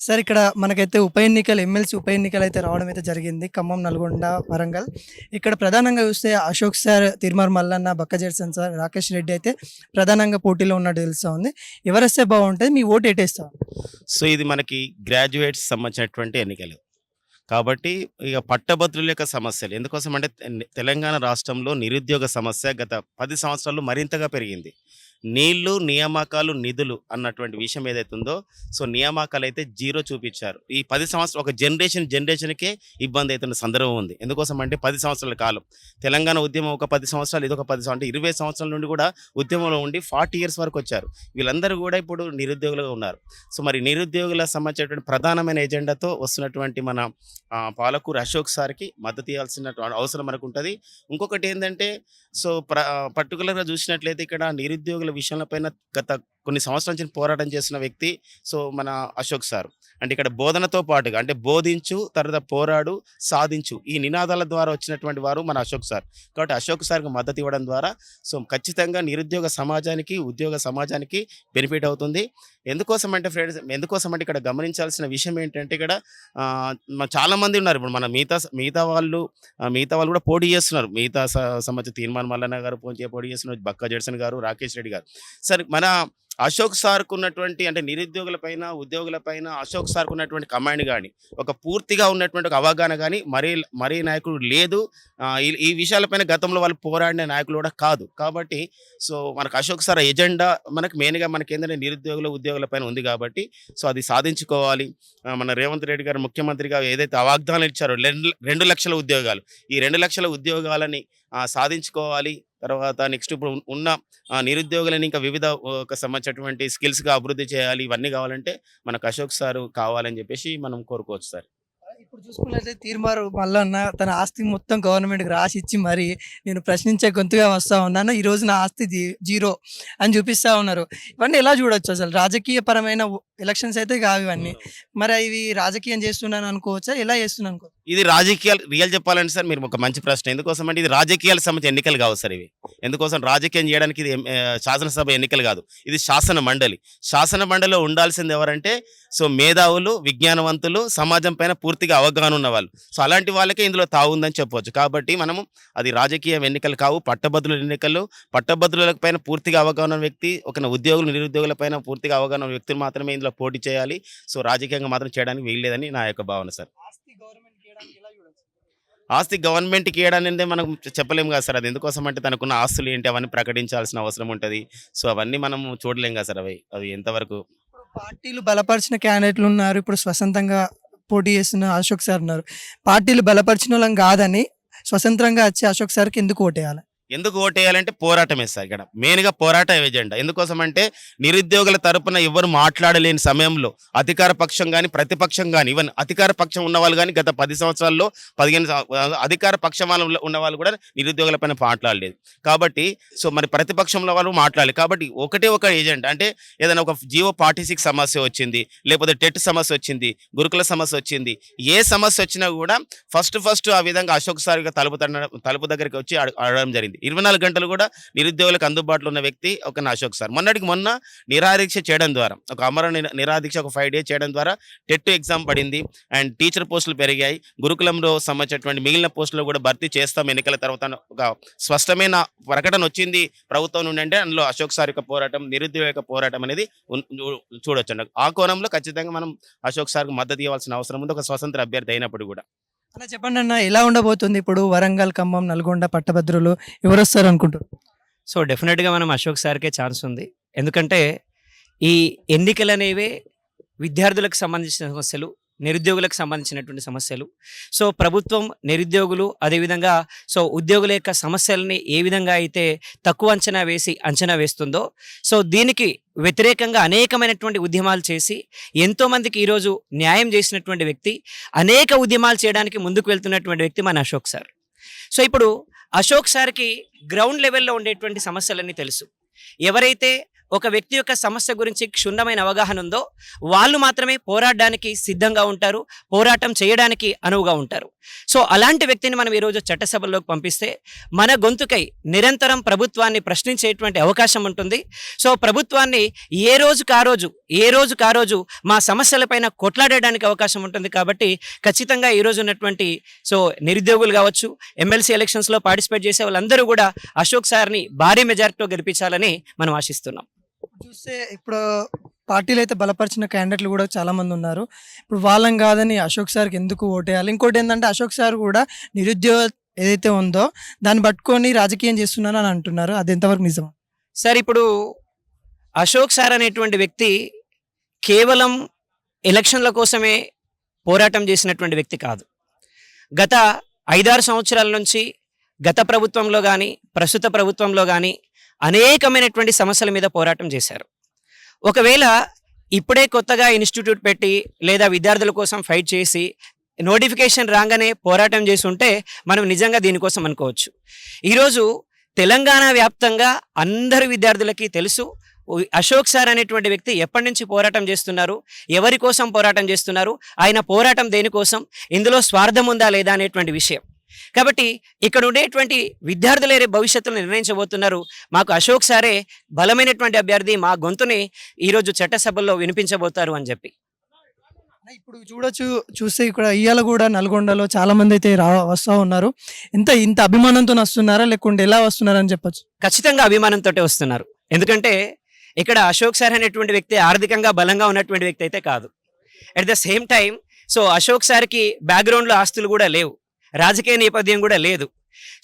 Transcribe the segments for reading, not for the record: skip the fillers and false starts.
Sir ఇక్కడ మనకైతే ఉప ఎన్నికలు ఎమ్మెల్సీ ఉప ఎన్నికలు అయితే రావడం అయితే జరిగింది. ఖమ్మం, నల్గొండ, వరంగల్. ఇక్కడ ప్రధానంగా చూస్తే అశోక్ సార్, తిరుమల మల్లన్న, బక్కజేర్సన్ సార్, రాకేష్ రెడ్డి అయితే ప్రధానంగా పోటీలో ఉన్నట్టు తెలుస్తా ఉంది. ఎవరేస్తే బాగుంటుంది? మీ ఓటు ఎటేస్తారు? సో ఇది మనకి గ్రాడ్యుయేట్స్ సంబంధించినటువంటి ఎన్నికలు. కాబట్టి ఇక పట్టభద్రుల యొక్క సమస్యలు ఎందుకోసం అంటే తెలంగాణ రాష్ట్రంలో నిరుద్యోగ సమస్య గత 10 సంవత్సరాలు మరింతగా పెరిగింది. నీళ్లు, నియామకాలు, నిధులు అన్నటువంటి విషయం ఏదైతే ఉందో సో నియామకాలు అయితే జీరో చూపించారు. ఈ 10 సంవత్సరాలు ఒక జనరేషన్కే ఇబ్బంది అవుతున్న సందర్భం ఉంది. ఎందుకోసం అంటే 10 సంవత్సరాల కాలం తెలంగాణ ఉద్యమం ఒక 10 సంవత్సరాలు, ఇది ఒక 10 సంవత్సరాలు, అంటే 20 సంవత్సరాల నుండి కూడా ఉద్యమంలో ఉండి 40 ఇయర్స్ వరకు వచ్చారు. వీళ్ళందరూ కూడా ఇప్పుడు నిరుద్యోగులుగా ఉన్నారు. సో మరి నిరుద్యోగుల సంబంధించినటువంటి ప్రధానమైన ఎజెండాతో వస్తున్నటువంటి మన పాలకూరు అశోక్ సార్కి మద్దతు ఇవ్వాల్సిన అవసరం మనకు ఉంటుంది. ఇంకొకటి ఏంటంటే సో పర్టికులర్గా చూసినట్లయితే ఇక్కడ నిరుద్యోగుల విషయాల పైన గత కొన్ని సంవత్సరాల నుంచి పోరాటం చేస్తున్న వ్యక్తి సో మన అశోక్ సార్. అంటే ఇక్కడ బోధనతో పాటుగా అంటే బోధించు, తర్వాత పోరాడు, సాధించు ఈ నినాదాల ద్వారా వచ్చినటువంటి వారు మన అశోక్ సార్. కాబట్టి అశోక్ సార్కి మద్దతు ఇవ్వడం ద్వారా సో ఖచ్చితంగా నిరుద్యోగ సమాజానికి, ఉద్యోగ సమాజానికి బెనిఫిట్ అవుతుంది. ఎందుకోసం అంటే ఫ్రెండ్స్, ఎందుకోసం అంటే ఇక్కడ గమనించాల్సిన విషయం ఏంటంటే ఇక్కడ చాలామంది ఉన్నారు. ఇప్పుడు మన మిగతా వాళ్ళు కూడా పోటీ చేస్తున్నారు. మిగతా సంబంధించిన తీర్మాన్ మల్లన్న గారు పోటీ చేస్తున్నారు, బక్క జడ్సన్ గారు, రాకేష్ రెడ్డి గారు. సరే మన అశోక్ సార్కు ఉన్నటువంటి అంటే నిరుద్యోగుల పైన, ఉద్యోగుల పైన అశోక్ సార్కు ఉన్నటువంటి కమాండ్ కానీ, ఒక పూర్తిగా ఉన్నటువంటి ఒక అవగాహన కానీ మరీ నాయకుడు లేదు. ఈ విషయాలపైన గతంలో వాళ్ళు పోరాడిన నాయకులు కూడా కాదు. కాబట్టి సో మనకు అశోక్ సార్ ఎజెండా మనకు మెయిన్గా మనకి ఏంటంటే నిరుద్యోగుల, ఉద్యోగుల పైన ఉంది. కాబట్టి సో అది సాధించుకోవాలి. మన రేవంత్ రెడ్డి గారు ముఖ్యమంత్రిగా ఏదైతే వాగ్దానాలు ఇచ్చారో 2 లక్షల ఉద్యోగాలు, ఈ 2 లక్షల ఉద్యోగాలని సాధించుకోవాలి. తర్వాత నెక్స్ట్ ఇప్పుడు ఉన్న నిరుద్యోగులని ఇంకా వివిధ సంబంధించినటువంటి స్కిల్స్గా అభివృద్ధి చేయాలి. ఇవన్నీ కావాలంటే మనకు అశోక్ సార్ కావాలని చెప్పేసి మనం కోరుకోవచ్చు సార్. ఇప్పుడు చూసుకున్నట్లయితే తీర్మార్ మల్లన్న తన ఆస్తి మొత్తం గవర్నమెంట్కి రాసి ఇచ్చి మరి నేను ప్రశ్నించే గొంతుగా వస్తూ ఉన్నాను, ఈరోజు నా ఆస్తి జీరో అని చూపిస్తూ ఉన్నారు. ఇవన్నీ ఎలా చూడొచ్చు? అసలు రాజకీయ పరమైన ఎలక్షన్స్ అయితే కావు ఇవన్నీ. మరి ఇవి రాజకీయం చేస్తున్నాను అనుకోవచ్చా? ఎలా చేస్తున్నాను అనుకో? ఇది రాజకీయాలు రియల్ చెప్పాలంటే సార్ మీరు ఒక మంచి ప్రశ్న. ఎందుకోసం అంటే ఇది రాజకీయాలకు సంబంధించిన ఎన్నికలు కావు సార్ ఇవి. ఎందుకోసం రాజకీయం చేయడానికి ఇది శాసనసభ ఎన్నికలు కాదు, ఇది శాసన మండలి. శాసన మండలిలో ఉండాల్సింది ఎవరంటే సో మేధావులు, విజ్ఞానవంతులు, సమాజం పైన పూర్తిగా అవగాహన ఉన్న వాళ్ళు. సో అలాంటి వాళ్ళకే ఇందులో తావుందని చెప్పవచ్చు. కాబట్టి మనము అది రాజకీయ ఎన్నికలు కావు, పట్టభద్రుల ఎన్నికలు. పట్టభద్రుల పైన పూర్తిగా అవగాహన ఉన్న వ్యక్తి, ఒక ఉద్యోగులు, నిరుద్యోగుల పైన పూర్తిగా అవగాహన ఉన్న వ్యక్తులు మాత్రమే ఇందులో పోటీ చేయాలి. సో రాజకీయంగా మాత్రం చేయడానికి వీల్లేదని నా యొక్క భావన సార్. ఆస్తి గవర్నమెంట్కి ఇవ్వడానికి మనం చెప్పలేము కదా సార్. అది ఎందుకోసం అంటే తనకున్న ఆస్తులు ఏంటి అవన్నీ ప్రకటించాల్సిన అవసరం ఉంటుంది. సో అవన్నీ మనం చూడలేం కదా సార్. అవి ఎంతవరకు పార్టీలు బలపరిచిన క్యాండిడేట్లు ఉన్నారు, ఇప్పుడు స్వతంత్రంగా పోటీ చేస్తున్న అశోక్ సార్ ఉన్నారు. పార్టీలు బలపరిచిన వాళ్ళం కాదని స్వతంత్రంగా వచ్చి అశోక్ సార్కి ఎందుకు ఓటేయాలి? ఎందుకు ఓటేయాలంటే పోరాటమే సార్. ఇక్కడ మెయిన్గా పోరాట ఎజెండా. ఎందుకోసం అంటే నిరుద్యోగుల తరపున ఎవరు మాట్లాడలేని సమయంలో అధికార పక్షం కానీ, ప్రతిపక్షం కానీ, ఈవెన్ అధికార పక్షం ఉన్న వాళ్ళు కానీ గత 10 సంవత్సరాల్లో 15 అధికార పక్షం ఉన్న వాళ్ళు కూడా నిరుద్యోగుల పైన మాట్లాడలేదు. కాబట్టి సో మరి ప్రతిపక్షంలో వాళ్ళు మాట్లాడాలి. కాబట్టి ఒక ఎజెండా అంటే ఏదైనా ఒక జియో 46 సమస్య వచ్చింది, లేకపోతే టెట్ సమస్య వచ్చింది, గురుకుల సమస్య వచ్చింది, ఏ సమస్య వచ్చినా కూడా ఫస్ట్ ఆ విధంగా అశోక్ సార్ తలుపు దగ్గరికి వచ్చి అడగడం జరిగింది. 24 గంటలు కూడా నిరుద్యోగులకు అందుబాటులో ఉన్న వ్యక్తి ఒక అశోక్ సార్. మొన్న నిరాదీక్ష చేయడం ద్వారా, ఒక నిరాదీక్ష ఒక 5 డేస్ చేయడం ద్వారా టెట్ ఎగ్జామ్ పడింది అండ్ టీచర్ పోస్టులు పెరిగాయి. గురుకులంలో సంబంధించినటువంటి మిగిలిన పోస్టులు కూడా భర్తీ చేస్తాం ఎన్నికల తర్వాత ఒక స్పష్టమైన ప్రకటన వచ్చింది ప్రభుత్వం నుండి. అంటే అందులో అశోక్ సార్ యొక్క పోరాటం, నిరుద్యోగ యొక్క పోరాటం అనేది చూడొచ్చు. ఆ కోణంలో ఖచ్చితంగా మనం అశోక్ సార్కు మద్దతు ఇవ్వాల్సిన అవసరం ఉంది, ఒక స్వతంత్ర అభ్యర్థి అయినప్పుడు కూడా. అలా చెప్పండి అన్న, ఎలా ఉండబోతుంది ఇప్పుడు వరంగల్, ఖమ్మం, నల్గొండ పట్టభద్రులు ఎవరు వస్తారు అనుకుంటారు? సో డెఫినెట్గా మనం అశోక్ సార్కే ఛాన్స్ ఉంది. ఎందుకంటే ఈ ఎన్నికలు అనేవే విద్యార్థులకు సంబంధించిన సమస్యలు, నిరుద్యోగులకు సంబంధించినటువంటి సమస్యలు. సో ప్రభుత్వం నిరుద్యోగులు అదేవిధంగా సో ఉద్యోగుల యొక్క సమస్యలని ఏ విధంగా అయితే తక్కువ అంచనా వేస్తుందో సో దీనికి వ్యతిరేకంగా అనేకమైనటువంటి ఉద్యమాలు చేసి ఎంతోమందికి ఈరోజు న్యాయం చేసినటువంటి వ్యక్తి, అనేక ఉద్యమాలు చేయడానికి ముందుకు వెళ్తున్నటువంటి వ్యక్తి మన అశోక్ సార్. సో ఇప్పుడు అశోక్ సార్కి గ్రౌండ్ లెవెల్లో ఉండేటువంటి సమస్యలన్నీ తెలుసు. ఎవరైతే ఒక వ్యక్తి యొక్క సమస్య గురించి క్షుణ్ణమైన అవగాహన ఉందో వాళ్ళు మాత్రమే పోరాడడానికి సిద్ధంగా ఉంటారు, పోరాటం చేయడానికి అనువుగా ఉంటారు. సో అలాంటి వ్యక్తిని మనం ఈరోజు చట్టసభల్లోకి పంపిస్తే మన గొంతుకై నిరంతరం ప్రభుత్వాన్ని ప్రశ్నించేటువంటి అవకాశం ఉంటుంది. సో ప్రభుత్వాన్ని ఏ రోజుకు ఆ రోజు మా సమస్యలపైన కొట్లాడడానికి అవకాశం ఉంటుంది. కాబట్టి ఖచ్చితంగా ఈరోజు ఉన్నటువంటి సో నిరుద్యోగులు కావచ్చు, ఎమ్మెల్సీ ఎలక్షన్స్లో పార్టిసిపేట్ చేసే వాళ్ళందరూ కూడా అశోక్ సార్ని భారీ మెజారిటీతో గెలిపించాలని మనం ఆశిస్తున్నాం. చూస్తే ఇప్పుడు పార్టీలు అయితే బలపరిచిన క్యాండిడేట్లు కూడా చాలా మంది ఉన్నారు. ఇప్పుడు వాళ్ళని కాదని అశోక్ సార్కి ఎందుకు ఓటేయాలి? ఇంకోటి ఏంటంటే అశోక్ సార్ కూడా నిరుద్యోగ ఏదైతే ఉందో దాన్ని పట్టుకొని రాజకీయం చేస్తున్నారు అని అంటున్నారు. అది ఎంతవరకు నిజం? సార్, ఇప్పుడు అశోక్ సార్ అనేటువంటి వ్యక్తి కేవలం ఎలక్షన్ల కోసమే పోరాటం చేసినటువంటి వ్యక్తి కాదు. గత 5-6 సంవత్సరాల నుంచి గత ప్రభుత్వంలో కానీ ప్రస్తుత ప్రభుత్వంలో కానీ అనేకమైనటువంటి సమస్యల మీద పోరాటం చేశారు. ఒకవేళ ఇప్పుడే కొత్తగా ఇన్స్టిట్యూట్ పెట్టి లేదా విద్యార్థుల కోసం ఫైట్ చేసి నోటిఫికేషన్ రాగానే పోరాటం చేసి ఉంటే మనం నిజంగా దీనికోసం అనుకోవచ్చు. ఈరోజు తెలంగాణ వ్యాప్తంగా అందరు విద్యార్థులకి తెలుసు అశోక్ సార్ అనేటువంటి వ్యక్తి ఎప్పటి నుంచి పోరాటం చేస్తున్నారు, ఎవరి కోసం పోరాటం చేస్తున్నారు, ఆయన పోరాటం దేనికోసం, ఇందులో స్వార్థం ఉందా లేదా అనేటువంటి విషయం. కాబట్టి ఇక్కడ ఉండేటువంటి విద్యార్థులే భవిష్యత్తులో నిర్ణయించబోతున్నారు. మాకు అశోక్ సారే బలమైనటువంటి అభ్యర్థి, మా గొంతుని ఈరోజు చట్టసభల్లో వినిపించబోతారు అని చెప్పి. ఇప్పుడు చూస్తే ఇక్కడ ఇయ్యాల కూడా నల్గొండలో చాలా మంది అయితే వస్తూ ఉన్నారు. ఇంత అభిమానంతో వస్తున్నారా లేకుంటే ఎలా వస్తున్నారా అని చెప్పొచ్చు? ఖచ్చితంగా అభిమానంతో వస్తున్నారు. ఎందుకంటే ఇక్కడ అశోక్ సార్ అనేటువంటి వ్యక్తి ఆర్థికంగా బలంగా ఉన్నటువంటి వ్యక్తి అయితే కాదు. At the same time so Ashok సార్కి బ్యాక్గ్రౌండ్లో ఆస్తులు కూడా లేవు, రాజకీయ నేపథ్యం కూడా లేదు.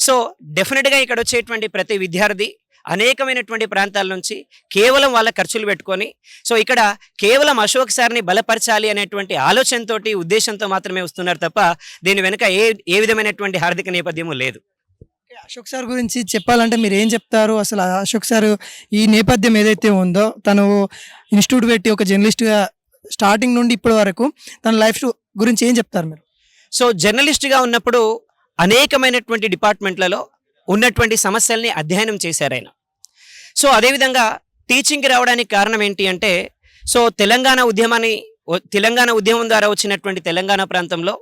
సో డెఫినెట్గా ఇక్కడ వచ్చేటువంటి ప్రతి విద్యార్థి అనేకమైనటువంటి ప్రాంతాల నుంచి కేవలం వాళ్ళ ఖర్చులు పెట్టుకొని సో ఇక్కడ కేవలం అశోక్ సార్ని బలపరచాలి అనేటువంటి ఆలోచనతోటి ఉద్దేశంతో మాత్రమే వస్తున్నారు తప్ప దీని వెనుక ఏ విధమైనటువంటి ఆర్థిక నేపథ్యము లేదు. అశోక్ సార్ గురించి చెప్పాలంటే మీరు ఏం చెప్తారు? అసలు అశోక్ సార్ ఈ నేపథ్యం ఏదైతే ఉందో తను ఇన్స్టిట్యూట్ పెట్టి ఒక జర్నలిస్ట్గా స్టార్టింగ్ నుండి ఇప్పటి వరకు తన లైఫ్ గురించి ఏం చెప్తారు మీరు? సో జర్నలిస్ట్గా ఉన్నప్పుడు అనేకమైనటువంటి డిపార్ట్మెంట్లలో ఉన్నటువంటి సమస్యల్ని అధ్యయనం చేశారు ఆయన. సో అదేవిధంగా టీచింగ్కి రావడానికి కారణం ఏంటి అంటే సో తెలంగాణ ఉద్యమం ద్వారా వచ్చినటువంటి తెలంగాణ ప్రాంతంలో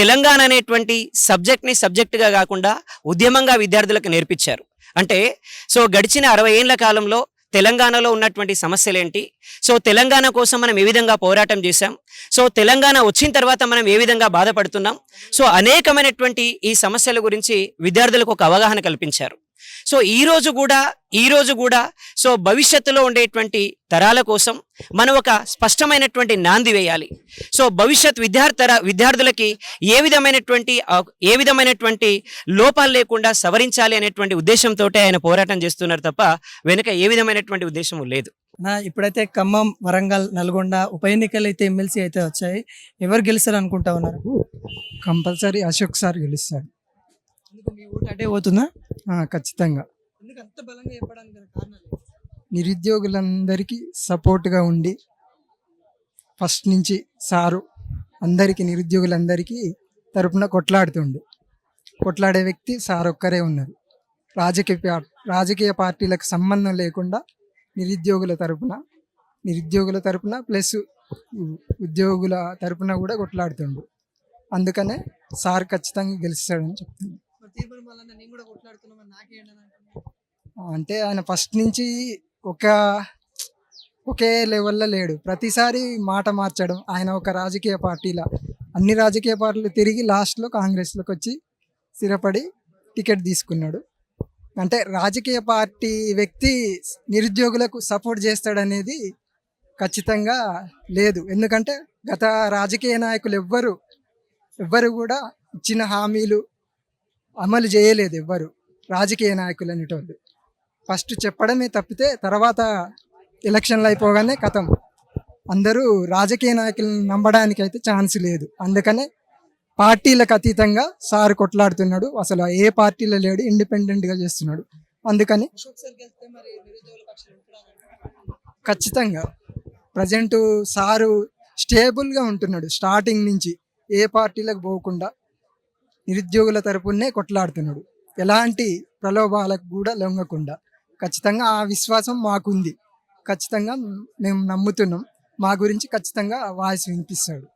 తెలంగాణ అనేటువంటి సబ్జెక్ట్గా కాకుండా ఉద్యమంగా విద్యార్థులకు నేర్పించారు. అంటే సో గడిచిన 60 ఏళ్ల కాలంలో తెలంగాణలో ఉన్నటువంటి సమస్యలేంటి, సో తెలంగాణ కోసం మనం ఏ విధంగా పోరాటం చేశాం, సో తెలంగాణ వచ్చిన తర్వాత మనం ఏ విధంగా బాధపడుతున్నాం, సో అనేకమైనటువంటి ఈ సమస్యల గురించి విద్యార్థులకు ఒక అవగాహన కల్పించారు. సో ఈ రోజు కూడా సో భవిష్యత్తులో ఉండేటువంటి తరాల కోసం మనం ఒక స్పష్టమైనటువంటి నాంది వేయాలి. సో భవిష్యత్ విద్యార్థులకి ఏ విధమైనటువంటి లోపాలు లేకుండా సవరించాలి అనేటువంటి ఉద్దేశంతో ఆయన పోరాటం చేస్తున్నారు తప్ప వెనుక ఏ విధమైనటువంటి ఉద్దేశం లేదు. ఇప్పుడైతే ఖమ్మం, వరంగల్, నల్గొండ ఉప ఎన్నికలు అయితే ఎమ్మెల్సీ అయితే వచ్చాయి. ఎవరు గెలుస్తారు అనుకుంటా ఉన్నారు? కంపల్సరీ అశోక్ సార్ గెలుస్తాడు. మీ ఓటు అటే పోతుందా? ఖచ్చితంగా. అంత బలంగా చెప్పడానికి కారణాలు? నిరుద్యోగులందరికీ సపోర్ట్గా ఉండి ఫస్ట్ నుంచి సారు నిరుద్యోగులందరికీ తరపున కొట్లాడే వ్యక్తి సార్ ఒక్కరే ఉన్నారు. రాజకీయ పార్టీలకు సంబంధం లేకుండా నిరుద్యోగుల తరపున ప్లస్ ఉద్యోగుల తరపున కూడా కొట్లాడుతుండు. అందుకనే సార్ ఖచ్చితంగా గెలుస్తాడని చెప్తున్నాను. అంటే ఆయన ఫస్ట్ నుంచి ఒకే లెవెల్లో లేడు, ప్రతిసారి మాట మార్చడం. ఆయన ఒక అన్ని రాజకీయ పార్టీలు తిరిగి లాస్ట్లో కాంగ్రెస్లోకి వచ్చి స్థిరపడి టికెట్ తీసుకున్నాడు. అంటే రాజకీయ పార్టీ వ్యక్తి నిరుద్యోగులకు సపోర్ట్ చేస్తాడనేది ఖచ్చితంగా లేదు. ఎందుకంటే గత రాజకీయ నాయకులు ఎవ్వరు కూడా ఇచ్చిన హామీలు అమలు చేయలేదు. ఎవ్వరు రాజకీయ నాయకులు అనేటోళ్ళు ఫస్ట్ చెప్పడమే తప్పితే తర్వాత ఎలక్షన్లు అయిపోగానే కథం. అందరూ రాజకీయ నాయకులను నమ్మడానికి అయితే ఛాన్స్ లేదు. అందుకనే పార్టీలకు అతీతంగా సార్ కొట్లాడుతున్నాడు. అసలు ఏ పార్టీలో లేడు, ఇండిపెండెంట్గా చేస్తున్నాడు. అందుకని ఖచ్చితంగా ప్రజెంట్ సారు స్టేబుల్గా ఉంటున్నాడు. స్టార్టింగ్ నుంచి ఏ పార్టీలకు పోకుండా నిరుద్యోగుల తరపునే కొట్లాడుతున్నాడు. ఎలాంటి ప్రలోభాలకు కూడా లొంగకుండా. ఖచ్చితంగా ఆ విశ్వాసం మాకుంది. ఖచ్చితంగా మేము నమ్ముతున్నాం. మా గురించి ఖచ్చితంగా వాయిస్ వినిపిస్తాడు.